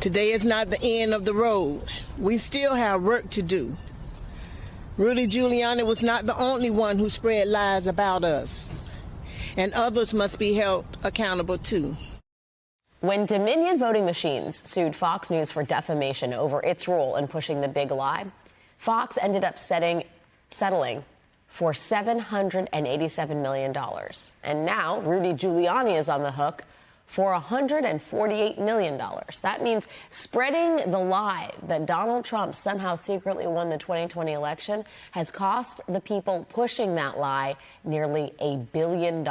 Today is not the end of the road. We still have work to do. Rudy Giuliani was not the only one who spread lies about us, and others must be held accountable too. When Dominion Voting Machines sued Fox News for defamation over its role in pushing the big lie, Fox ended up settling for $787 million. And now Rudy Giuliani is on the hook for $148 million. That means spreading the lie that Donald Trump somehow secretly won the 2020 election has cost the people pushing that lie nearly $1 billion.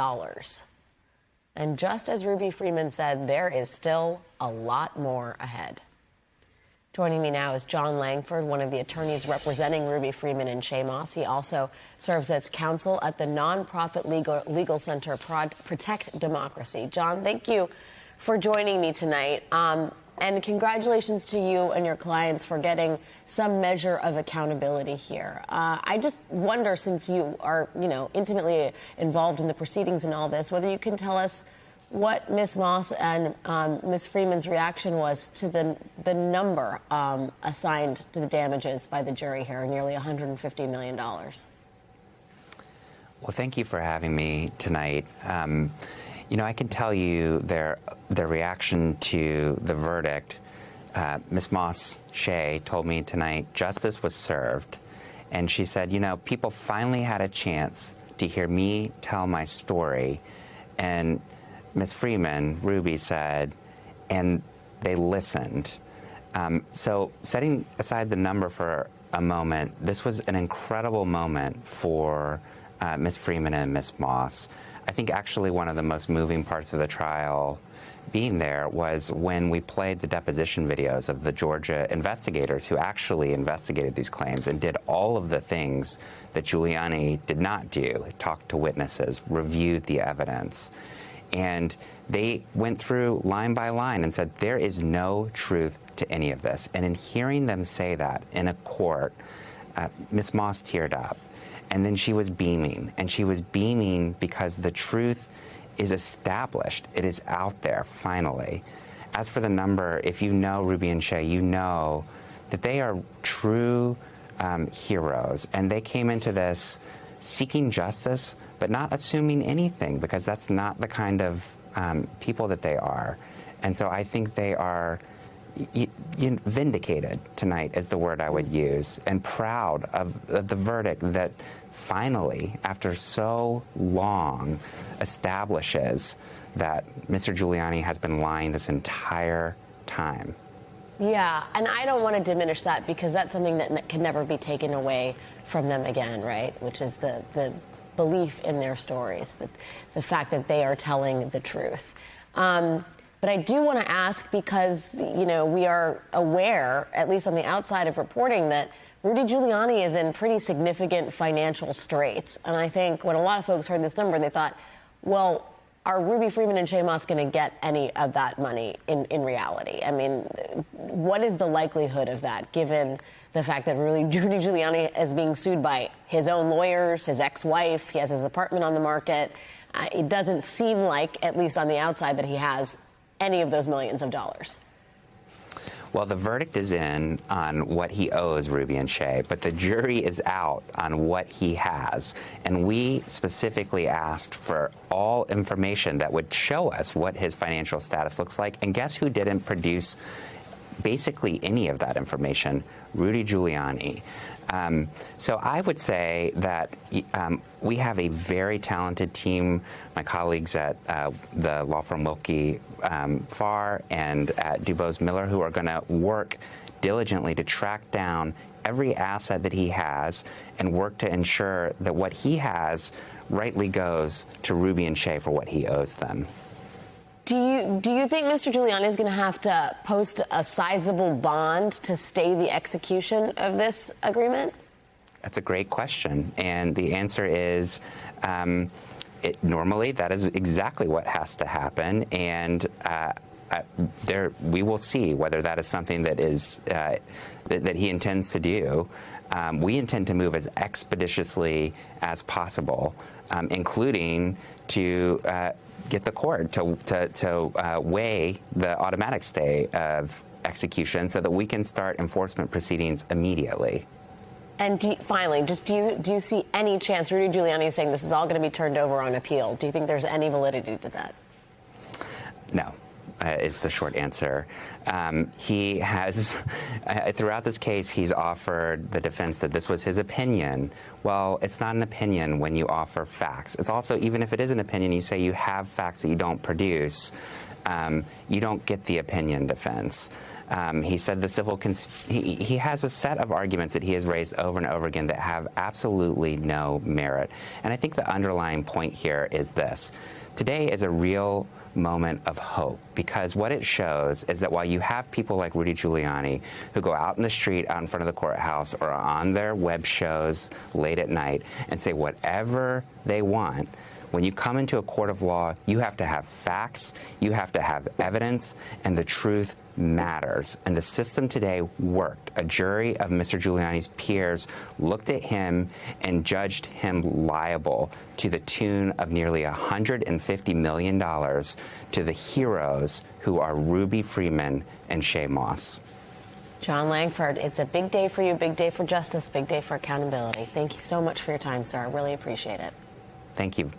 And just as Ruby Freeman said, there is still a lot more ahead. Joining me now is John Langford, one of the attorneys representing Ruby Freeman and Shaye Moss. He also serves as counsel at the nonprofit legal center Protect Democracy. John, thank you for joining me tonight. And congratulations to you and your clients for getting some measure of accountability here. I just wonder, since you are, intimately involved in the proceedings and all this, whether you can tell us what Ms. Moss and Ms. Freeman's reaction was to the number assigned to the damages by the jury here, nearly $150 million. Well, thank you for having me tonight. I can tell you their reaction to the verdict. Ms. Moss Shaye told me tonight justice was served, and she said, people finally had a chance to hear me tell my story, and Ms. Freeman, Ruby, said, and they listened. So setting aside the number for a moment, this was an incredible moment for Ms. Freeman and Ms. Moss. I think actually one of the most moving parts of the trial being there was when we played the deposition videos of the Georgia investigators who actually investigated these claims and did all of the things that Giuliani did not do, talked to witnesses, reviewed the evidence. And they went through line by line and said, there is no truth to any of this. And in hearing them say that in a court, Ms. Moss teared up. And then she was beaming. And she was beaming because the truth is established. It is out there, finally. As for the number, if you know Ruby and Shaye, you know that they are true heroes. And they came into this seeking justice, but not assuming anything, because that's not the kind of people that they are. And so I think they are vindicated tonight is the word I would use, and proud of the verdict that finally, after so long, establishes that Mr. Giuliani has been lying this entire time. Yeah, and I don't want to diminish that, because that's something that can never be taken away from them again, right? Which is the belief in their stories, the fact that they are telling the truth. But I do want to ask, because, we are aware, at least on the outside of reporting, that Rudy Giuliani is in pretty significant financial straits. And I think when a lot of folks heard this number, they thought, well, are Ruby Freeman and Shaye Moss going to get any of that money in reality? I mean, what is the likelihood of that, given the fact that Rudy Giuliani is being sued by his own lawyers, his ex-wife, he has his apartment on the market? It doesn't seem like, at least on the outside, that he has any of those millions of dollars. Well, the verdict is in on what he owes Ruby and Shaye, but the jury is out on what he has. And we specifically asked for all information that would show us what his financial status looks like. And guess who didn't produce basically any of that information? Rudy Giuliani. So I would say that we have a very talented team, my colleagues at the law firm Wilkie Farr and at Dubose Miller, who are going to work diligently to track down every asset that he has and work to ensure that what he has rightly goes to Ruby and Shaye for what he owes them. Do you think Mr. Giuliani is going to have to post a sizable bond to stay the execution of this agreement? That's a great question. And the answer is normally that is exactly what has to happen. And we will see whether that is something that is that he intends to do. We intend to move as expeditiously as possible, including to get the court to weigh the automatic stay of execution so that we can start enforcement proceedings immediately. And finally, do you see any chance? Rudy Giuliani is saying this is all going to be turned over on appeal. Do you think there's any validity to that? No. Is the short answer. He has, throughout this case, he's offered the defense that this was his opinion. Well, it's not an opinion when you offer facts. It's also, even if it is an opinion, you say you have facts that you don't produce, you don't get the opinion defense. He said the civil he has a set of arguments that he has raised over and over again that have absolutely no merit. And I think the underlying point here is this. Today is a real moment of hope, because what it shows is that while you have people like Rudy Giuliani who go out in the street, out in front of the courthouse, or on their web shows late at night and say whatever they want, when you come into a court of law, you have to have facts, you have to have evidence, and the truth matters. And the system today worked. A jury of Mr. Giuliani's peers looked at him and judged him liable to the tune of nearly $150 million to the heroes who are Ruby Freeman and Shaye Moss. John Langford, it's a big day for you, big day for justice, big day for accountability. Thank you so much for your time, sir. I really appreciate it. Thank you.